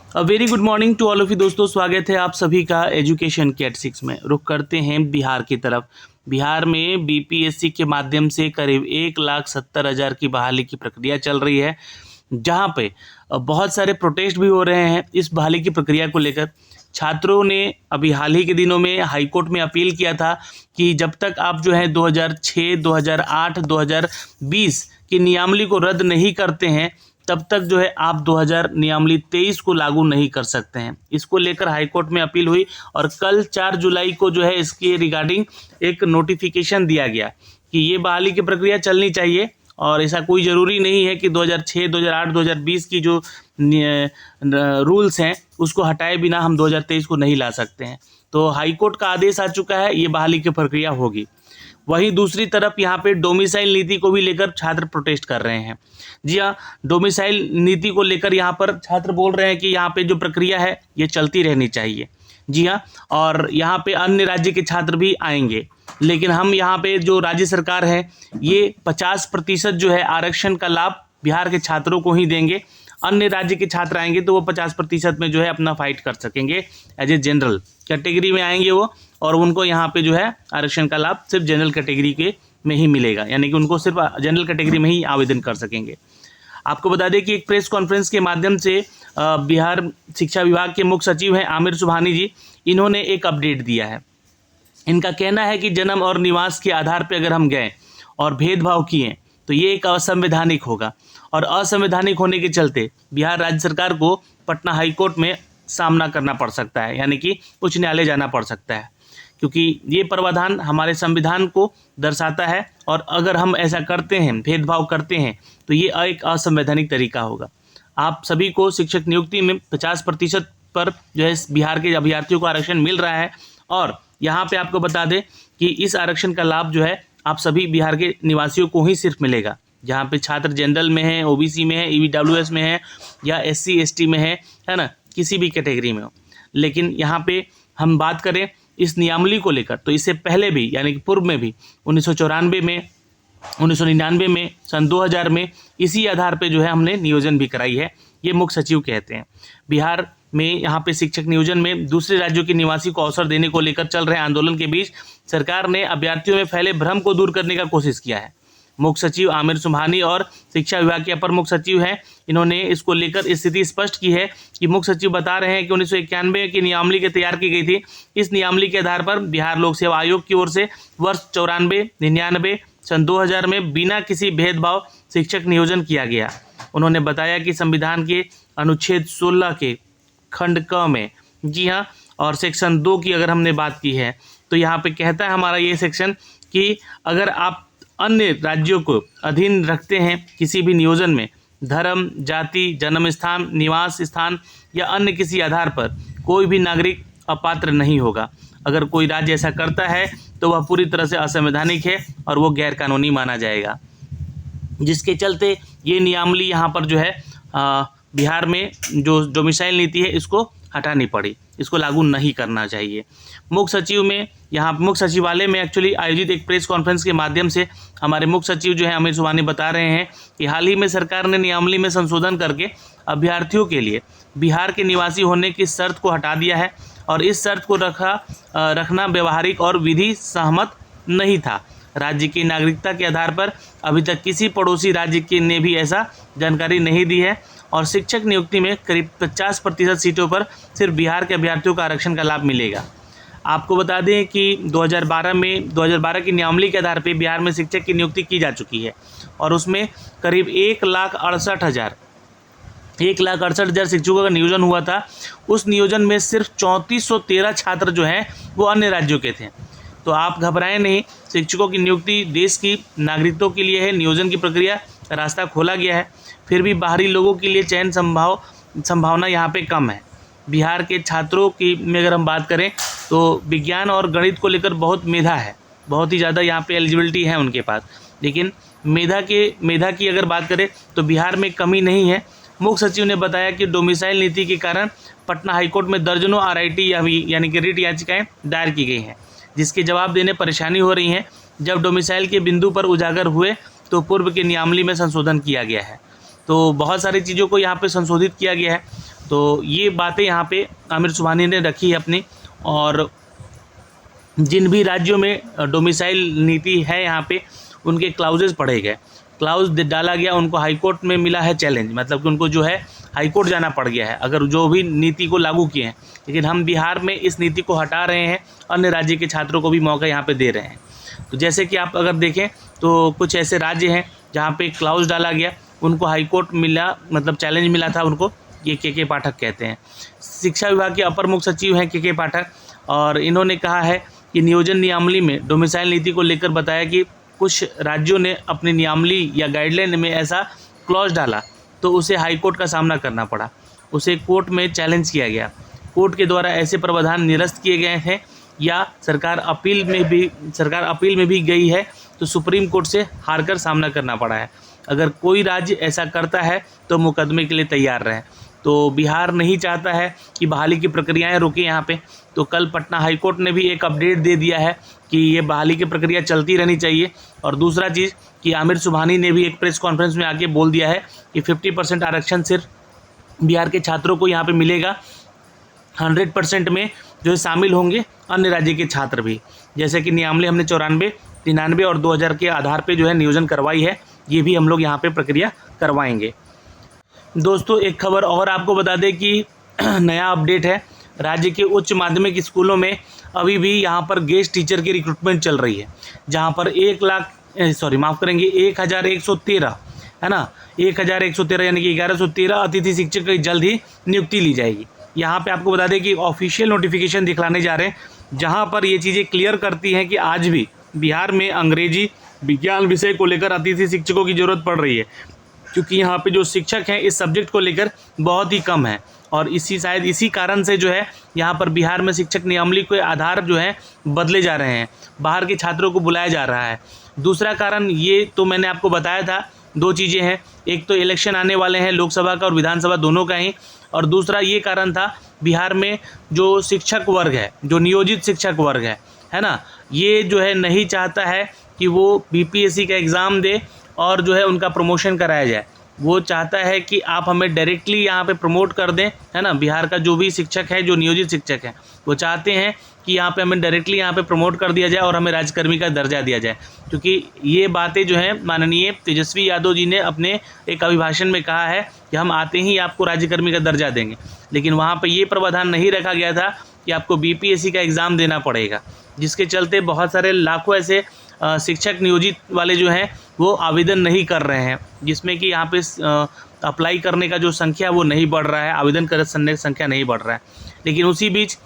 Very good morning to all of you दोस्तों, स्वागत है आप सभी का एजुकेशन के एट 6 में। रुख करते हैं बिहार की तरफ। बिहार में बीपीएससी के माध्यम से करीब 1,70,000 की बहाली की प्रक्रिया चल रही है, जहां पे बहुत सारे प्रोटेस्ट भी हो रहे हैं इस बहाली की प्रक्रिया को लेकर। छात्रों ने अभी हाल ही के दिनों में हाईकोर्ट में अपील किया था कि जब तक आप जो है 2006, 2008, 2020 की नियमावली को रद्द नहीं करते हैं तब तक जो है आप 2000 नियमावली 23 को लागू नहीं कर सकते हैं। इसको लेकर हाईकोर्ट में अपील हुई और कल 4 जुलाई को जो है इसके रिगार्डिंग एक नोटिफिकेशन दिया गया कि ये बहाली की प्रक्रिया चलनी चाहिए और ऐसा कोई ज़रूरी नहीं है कि 2006, 2008, 2020 की जो रूल्स हैं उसको हटाए बिना हम 2023 को नहीं ला सकते हैं। तो हाईकोर्ट का आदेश आ चुका है, ये बहाली की प्रक्रिया होगी। वहीं दूसरी तरफ यहाँ पे डोमिसाइल नीति को भी लेकर छात्र प्रोटेस्ट कर रहे हैं। जी हाँ, डोमिसाइल नीति को लेकर यहाँ पर छात्र बोल रहे हैं कि यहाँ पे जो प्रक्रिया है ये चलती रहनी चाहिए। जी हाँ, और यहाँ पे अन्य राज्य के छात्र भी आएंगे, लेकिन हम यहाँ पे जो राज्य सरकार है ये 50% जो है आरक्षण का लाभ बिहार के छात्रों को ही देंगे। अन्य राज्य के छात्र आएंगे तो वो 50% में जो है अपना फाइट कर सकेंगे। एज ए जनरल कैटेगरी में आएंगे वो, और उनको यहाँ पे जो है आरक्षण का लाभ सिर्फ जनरल कैटेगरी के में ही मिलेगा, यानी कि उनको सिर्फ जनरल कैटेगरी में ही आवेदन कर सकेंगे। आपको बता दें कि एक प्रेस कॉन्फ्रेंस के माध्यम से बिहार शिक्षा विभाग के मुख्य सचिव हैं आमिर सुबहानी जी, इन्होंने एक अपडेट दिया है। इनका कहना है कि जन्म और निवास के आधार पर अगर हम गए और भेदभाव किए तो ये एक असंवैधानिक होगा, और असंवैधानिक होने के चलते बिहार राज्य सरकार को पटना हाईकोर्ट में सामना करना पड़ सकता है, यानी कि उच्च न्यायालय जाना पड़ सकता है, क्योंकि ये प्रावधान हमारे संविधान को दर्शाता है और अगर हम ऐसा करते हैं, भेदभाव करते हैं, तो ये एक असंवैधानिक तरीका होगा। आप सभी को शिक्षक नियुक्ति में 50% पर जो है बिहार के अभ्यर्थियों को आरक्षण मिल रहा है, और यहाँ पे आपको बता दें कि इस आरक्षण का लाभ जो है आप सभी बिहार के निवासियों को ही सिर्फ मिलेगा। जहाँ पे छात्र जनरल में है, ओबीसी में है, ईडब्ल्यूएस में है या एससी एसटी में है ना, किसी भी कैटेगरी में हो। लेकिन यहाँ पे हम बात करें इस नियमावली को लेकर, तो इससे पहले भी यानी कि पूर्व में भी 1994 में, 1999 में, सन 2000 में इसी आधार पे जो है हमने नियोजन भी कराई है, ये मुख्य सचिव कहते हैं। बिहार में यहाँ पे शिक्षक नियोजन में दूसरे राज्यों के निवासी को अवसर देने को लेकर चल रहे आंदोलन के बीच सरकार ने अभ्यर्थियों में फैले भ्रम को दूर करने का कोशिश किया है। मुख्य सचिव आमिर सुबहानी और शिक्षा विभाग के अपर मुख्य सचिव हैं, इन्होंने इसको लेकर स्थिति स्पष्ट की है कि मुख्य सचिव बता रहे हैं कि 1991 की नियमावली की तैयार की गई थी। इस नियमावली के आधार पर बिहार लोक सेवा आयोग की ओर से वर्ष 94, 99, सन 2000 में बिना किसी भेदभाव शिक्षक नियोजन किया गया। उन्होंने बताया कि संविधान के अनुच्छेद 16 के खंड क में, जी हाँ, और सेक्शन 2 की अगर हमने बात की है तो यहाँ पे कहता है हमारा ये सेक्शन कि अगर आप अन्य राज्यों को अधीन रखते हैं किसी भी नियोजन में, धर्म, जाति, जन्म स्थान, निवास स्थान या अन्य किसी आधार पर कोई भी नागरिक अपात्र नहीं होगा। अगर कोई राज्य ऐसा करता है तो वह पूरी तरह से असंवैधानिक है और वो गैर कानूनी माना जाएगा, जिसके चलते ये नियमावली यहाँ पर जो है बिहार में जो डोमिसाइल नीति है इसको हटानी पड़ी, इसको लागू नहीं करना चाहिए। मुख्य सचिव में यहाँ मुख्य सचिवालय में एक्चुअली आयोजित एक प्रेस कॉन्फ्रेंस के माध्यम से हमारे मुख्य सचिव जो है आमिर सुबहानी बता रहे हैं कि हाल ही में सरकार ने नियमावली में संशोधन करके अभ्यर्थियों के लिए बिहार के निवासी होने की शर्त को हटा दिया है, और इस शर्त को रखना व्यवहारिक और विधि सहमत नहीं था। राज्य की नागरिकता के आधार पर अभी तक किसी पड़ोसी राज्य के ने भी ऐसा जानकारी नहीं दी है, और शिक्षक नियुक्ति में करीब 50% सीटों पर सिर्फ बिहार के अभ्यर्थियों को आरक्षण का लाभ मिलेगा। आपको बता दें कि 2012 की नियमावली के आधार पर बिहार में शिक्षक की नियुक्ति की जा चुकी है, और उसमें करीब 1,68,000 शिक्षकों का नियोजन हुआ था। उस नियोजन में सिर्फ 3413 छात्र जो हैं वो अन्य राज्यों के थे। तो आप घबराएं नहीं, शिक्षकों की नियुक्ति देश की नागरिकों के लिए है। नियोजन की प्रक्रिया का रास्ता खोला गया है, फिर भी बाहरी लोगों के लिए चयन संभावना यहाँ पे कम है। बिहार के छात्रों की में अगर हम बात करें तो विज्ञान और गणित को लेकर बहुत मेधा है, बहुत ही ज़्यादा यहाँ पे एलिजिबिलिटी है उनके पास, लेकिन मेधा की अगर बात करें तो बिहार में कमी नहीं है। मुख्य सचिव ने बताया कि डोमिसाइल नीति के कारण पटना हाईकोर्ट में दर्जनों आरआईटी यानी कि रिट याचिकाएँ दायर की गई हैं, जिसके जवाब देने परेशानी हो रही है। जब डोमिसाइल के बिंदु पर उजागर हुए तो पूर्व के नियमावली में संशोधन किया गया है। तो बहुत सारी चीज़ों को यहाँ पे संशोधित किया गया है। तो ये बातें यहाँ पे आमिर सुबहानी ने रखी है अपनी। और जिन भी राज्यों में डोमिसाइल नीति है यहाँ पे उनके क्लाउजेस पढ़े गए, क्लाउज डाला गया, उनको हाईकोर्ट में मिला है चैलेंज, मतलब कि उनको जो है हाईकोर्ट जाना पड़ गया है अगर जो भी नीति को लागू किए हैं। लेकिन हम बिहार में इस नीति को हटा रहे हैं, अन्य राज्य के छात्रों को भी मौका यहाँ पे दे रहे हैं। तो जैसे कि आप अगर देखें तो कुछ ऐसे राज्य हैं जहाँ पे क्लाउज डाला गया, उनको हाईकोर्ट मिला, मतलब चैलेंज मिला था उनको, ये के पाठक कहते हैं। शिक्षा विभाग के अपर मुख्य सचिव हैं के पाठक, और इन्होंने कहा है कि नियोजन नियमावली में डोमिसाइल नीति को लेकर बताया कि कुछ राज्यों ने अपनी नियमावली या गाइडलाइन में ऐसा क्लॉज डाला तो उसे हाईकोर्ट का सामना करना पड़ा, उसे कोर्ट में चैलेंज किया गया, कोर्ट के द्वारा ऐसे प्रावधान निरस्त किए गए हैं, या सरकार अपील में भी गई है तो सुप्रीम कोर्ट से हारकर सामना करना पड़ा है। अगर कोई राज्य ऐसा करता है तो मुकदमे के लिए तैयार रहें। तो बिहार नहीं चाहता है कि बहाली की प्रक्रियाएं रुकें यहाँ पे। तो कल पटना हाईकोर्ट ने भी एक अपडेट दे दिया है कि ये बहाली की प्रक्रिया चलती रहनी चाहिए। और दूसरा चीज़ कि आमिर सुबहानी ने भी एक प्रेस कॉन्फ्रेंस में आके बोल दिया है कि 50% आरक्षण सिर्फ बिहार के छात्रों को यहाँ पे मिलेगा, 100% में जो शामिल होंगे अन्य राज्य के छात्र भी। जैसे कि नियमावली हमने 94, 93 और 2000 के आधार पे जो है नियोजन करवाई है, ये भी हम लोग यहाँ पे प्रक्रिया करवाएंगे। दोस्तों एक खबर और आपको बता दें कि नया अपडेट है, राज्य के उच्च माध्यमिक स्कूलों में अभी भी यहाँ पर गेस्ट टीचर की रिक्रूटमेंट चल रही है, जहाँ पर 1113 है ना, 1113 यानी कि 1113 अतिथि शिक्षक की जल्द ही नियुक्ति ली जाएगी। यहाँ पे आपको बता दें कि ऑफिशियल नोटिफिकेशन दिखलाने जा रहे हैं, जहाँ पर ये चीज़ें क्लियर करती हैं कि आज भी बिहार में अंग्रेजी विज्ञान विषय को लेकर अतिथि शिक्षकों की ज़रूरत पड़ रही है, क्योंकि यहाँ पे जो शिक्षक हैं इस सब्जेक्ट को लेकर बहुत ही कम है। और शायद इसी कारण से जो है यहाँ पर बिहार में शिक्षक नियमावली के आधार जो है बदले जा रहे हैं, बाहर के छात्रों को बुलाया जा रहा है। दूसरा कारण ये तो मैंने आपको बताया था, दो चीज़ें हैं, एक तो इलेक्शन आने वाले हैं लोकसभा का और विधानसभा दोनों का ही, और दूसरा ये कारण था बिहार में जो शिक्षक वर्ग है, जो नियोजित शिक्षक वर्ग है ना, ये जो है नहीं चाहता है कि वो बीपीएससी का एग्ज़ाम दे और जो है उनका प्रमोशन कराया जाए। वो चाहता है कि आप हमें डायरेक्टली यहाँ पे प्रमोट कर दें, है ना। बिहार का जो भी शिक्षक है, जो नियोजित शिक्षक हैं, वो चाहते हैं कि यहाँ पे हमें डायरेक्टली यहाँ पे प्रमोट कर दिया जाए और हमें राज्यकर्मी का दर्जा दिया जाए, क्योंकि ये बातें जो है माननीय तेजस्वी यादव जी ने अपने एक अभिभाषण में कहा है कि हम आते ही आपको राज्यकर्मी का दर्जा देंगे। लेकिन वहाँ पर ये प्रावधान नहीं रखा गया था कि आपको बीपीएससी का एग्ज़ाम देना पड़ेगा, जिसके चलते बहुत सारे लाखों ऐसे शिक्षक नियोजित वाले जो हैं वो आवेदन नहीं कर रहे हैं, जिसमें कि यहाँ पे अप्लाई करने का जो संख्या वो नहीं बढ़ रहा है, आवेदन करने की संख्या नहीं बढ़ रहा है। लेकिन उसी बीच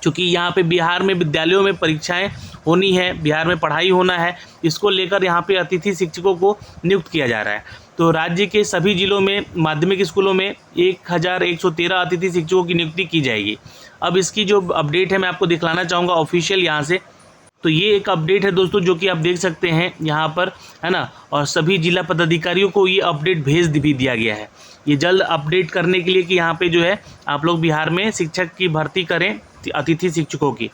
चूँकि यहाँ पे बिहार में विद्यालयों में परीक्षाएं होनी है, बिहार में पढ़ाई होना है, इसको लेकर यहाँ पे अतिथि शिक्षकों को नियुक्त किया जा रहा है। तो राज्य के सभी जिलों में माध्यमिक स्कूलों में 1113 अतिथि शिक्षकों की नियुक्ति की जाएगी। अब इसकी जो अपडेट है मैं आपको दिखलाना चाहूँगा ऑफिशियल यहाँ से। तो ये एक अपडेट है दोस्तों, जो कि आप देख सकते हैं यहाँ पर, है ना। और सभी जिला पदाधिकारियों को ये अपडेट भेज भी दिया गया है, ये जल्द अपडेट करने के लिए कि यहाँ पे जो है आप लोग बिहार में शिक्षक की भर्ती करें, अतिथि शिक्षकों की।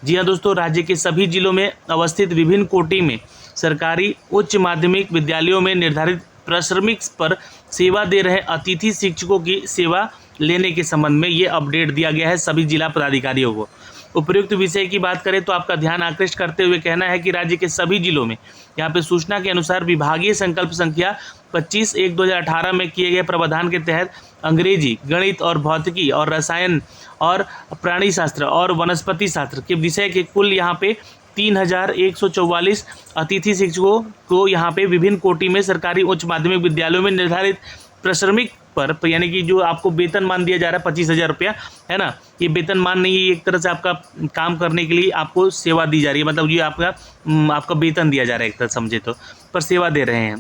जी हाँ दोस्तों, राज्य के सभी जिलों में अवस्थित विभिन्न कोटि में सरकारी उच्च माध्यमिक विद्यालयों में निर्धारित प्रश्रमिक पर सेवा दे रहे अतिथि शिक्षकों की सेवा लेने के संबंध में ये अपडेट दिया गया है सभी जिला पदाधिकारियों को। उपयुक्त विषय की बात करें तो आपका ध्यान आकृष्ट करते हुए कहना है कि राज्य के सभी जिलों में यहाँ पे सूचना के अनुसार विभागीय संकल्प संख्या 25/1/2018 में किए गए प्रावधान के तहत अंग्रेजी, गणित और भौतिकी और रसायन और प्राणी शास्त्र और वनस्पति शास्त्र के विषय के कुल यहाँ पे 3144 अतिथि शिक्षकों को यहाँ पे विभिन्न कोटि में सरकारी उच्च माध्यमिक विद्यालयों में निर्धारित प्रश्रमिक पर, यानी कि जो आपको वेतनमान दिया जा रहा है 25,000 रुपया, है ना। ये वेतनमान नहीं है, एक तरह से आपका काम करने के लिए आपको सेवा दी जा रही है, मतलब ये आपका वेतन दिया जा रहा है एक तरह समझे तो, पर सेवा दे रहे हैं।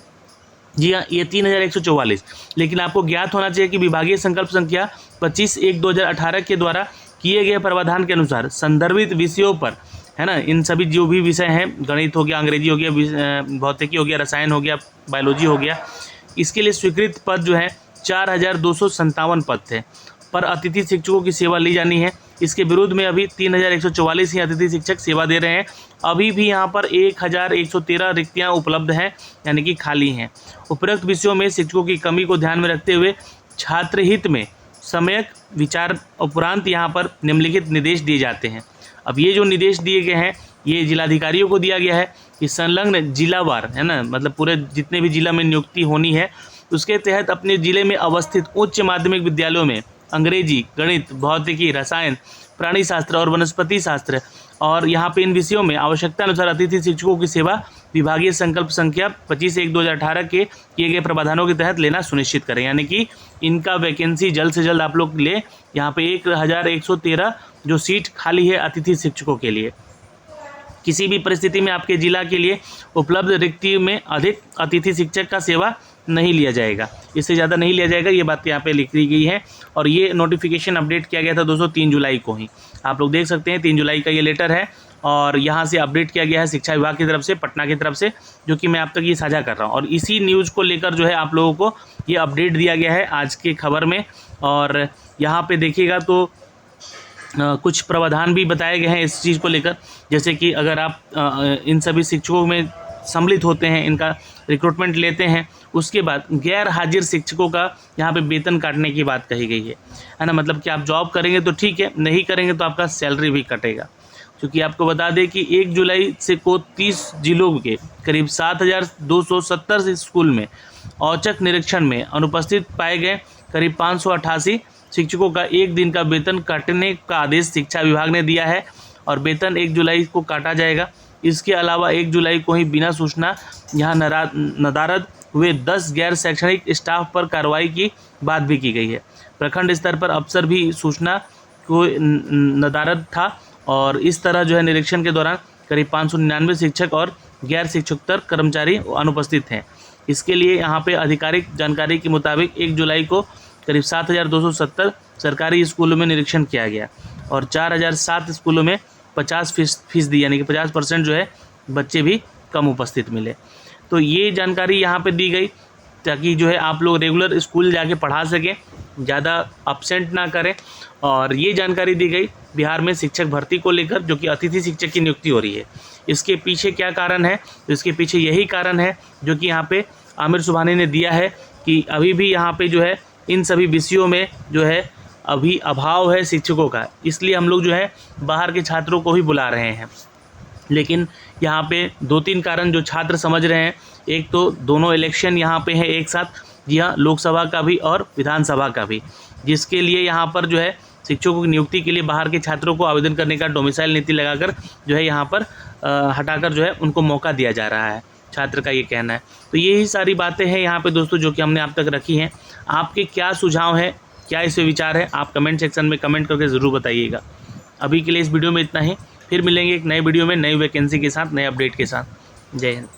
जी हाँ, ये 3144। लेकिन आपको ज्ञात होना चाहिए कि विभागीय संकल्प संख्या 25/1/2018 के द्वारा किए गए प्रावधान के अनुसार संदर्भित विषयों पर, है ना, इन सभी जो भी विषय हैं, गणित हो गया, अंग्रेजी हो गया, भौतिकी हो गया, रसायन हो गया, बायोलॉजी हो गया, इसके लिए स्वीकृत पद जो है 4257 पद थे, पर अतिथि शिक्षकों की सेवा ली जानी है। इसके विरुद्ध में अभी 3144 ही अतिथि शिक्षक सेवा दे रहे हैं। अभी भी यहाँ पर 1113 रिक्तियाँ उपलब्ध हैं, यानी कि खाली हैं। उपरोक्त विषयों में शिक्षकों की कमी को ध्यान में रखते हुए छात्र हित में सम्यक विचार उपरांत यहाँ पर निम्नलिखित निर्देश दिए जाते हैं। अब ये जो निर्देश दिए गए हैं ये जिलाधिकारियों को दिया गया है कि संलग्न जिलावार, है ना, मतलब पूरे जितने भी जिला में नियुक्ति होनी है उसके तहत अपने जिले में अवस्थित उच्च माध्यमिक विद्यालयों में अंग्रेजी, गणित, भौतिकी, रसायन, प्राणी शास्त्र और वनस्पति शास्त्र और यहाँ पे इन विषयों में आवश्यकता अनुसार अतिथि शिक्षकों की सेवा विभागीय संकल्प संख्या 25/1/2018 के किए गए प्रावधानों के तहत लेना सुनिश्चित करें। यानी कि इनका वैकेंसी जल्द से जल्द आप लोग ले। यहाँ पे 1113 जो सीट खाली है अतिथि शिक्षकों के लिए। किसी भी परिस्थिति में आपके जिला के लिए उपलब्ध रिक्ति में अधिक अतिथि शिक्षक का सेवा नहीं लिया जाएगा, इससे ज़्यादा नहीं लिया जाएगा, ये बात यहाँ पे लिखी गई है। और ये नोटिफिकेशन अपडेट किया गया था दोस्तों 3 जुलाई को ही, आप लोग देख सकते हैं 3 जुलाई का ये लेटर है और यहाँ से अपडेट किया गया है शिक्षा विभाग की तरफ से, पटना की तरफ से, जो कि मैं आप तक ये साझा कर रहा हूँ। और इसी न्यूज़ को लेकर जो है आप लोगों को ये अपडेट दिया गया है आज के खबर में। और यहाँ पर देखिएगा तो कुछ प्रावधान भी बताए गए हैं इस चीज़ को लेकर, जैसे कि अगर आप इन सभी शिक्षकों में सम्मिलित होते हैं, इनका रिक्रूटमेंट लेते हैं, उसके बाद गैर हाजिर शिक्षकों का यहाँ पे वेतन काटने की बात कही गई है ना। मतलब कि आप जॉब करेंगे तो ठीक है, नहीं करेंगे तो आपका सैलरी भी कटेगा। क्योंकि आपको बता दें कि 1 जुलाई से को 30 जिलों के करीब 7270 स्कूल में औचक निरीक्षण में अनुपस्थित पाए गए करीब 588 शिक्षकों का 1 दिन का वेतन काटने का आदेश शिक्षा विभाग ने दिया है और वेतन 1 जुलाई को काटा जाएगा। इसके अलावा 1 जुलाई को ही बिना सूचना यहाँ नदारद हुए 10 गैर शैक्षणिक स्टाफ पर कार्रवाई की बात भी की गई है। प्रखंड स्तर पर अफसर भी सूचना को नदारद था और इस तरह जो है निरीक्षण के दौरान करीब 599 शिक्षक और गैर शिक्षकोत्तर कर्मचारी अनुपस्थित हैं। इसके लिए यहाँ पे आधिकारिक जानकारी के मुताबिक 1 जुलाई को करीब 7270 सरकारी स्कूलों में निरीक्षण किया गया और 4007 स्कूलों में 50% यानी कि 50% जो है बच्चे भी कम उपस्थित मिले। तो ये जानकारी यहाँ पे दी गई ताकि जो है आप लोग रेगुलर स्कूल जाके पढ़ा सकें, ज़्यादा अपसेंट ना करें। और ये जानकारी दी गई बिहार में शिक्षक भर्ती को लेकर, जो कि अतिथि शिक्षक की नियुक्ति हो रही है। इसके पीछे क्या कारण है? तो इसके पीछे यही कारण है जो कि यहाँ पे आमिर सुबहानी ने दिया है कि अभी भी यहाँ पे जो है इन सभी विषयों में जो है अभी अभाव है शिक्षकों का, इसलिए हम लोग जो है बाहर के छात्रों को ही बुला रहे हैं। लेकिन यहाँ पे 2-3 कारण जो छात्र समझ रहे हैं, एक तो दोनों इलेक्शन यहाँ पे है एक साथ, जी हाँ, लोकसभा का भी और विधानसभा का भी, जिसके लिए यहाँ पर जो है शिक्षकों की नियुक्ति के लिए बाहर के छात्रों को आवेदन करने का डोमिसाइल नीति लगाकर जो है यहाँ पर हटाकर जो है उनको मौका दिया जा रहा है, छात्र का ये कहना है। तो यही सारी बातें हैं यहाँ पे दोस्तों जो कि हमने आप तक रखी हैं। आपके क्या सुझाव हैं, क्या इसमें विचार है, आप कमेंट सेक्शन में कमेंट करके ज़रूर बताइएगा। अभी के लिए इस वीडियो में इतना ही, फिर मिलेंगे एक नए वीडियो में नई वैकेंसी के साथ, नए अपडेट के साथ। जय हिंद।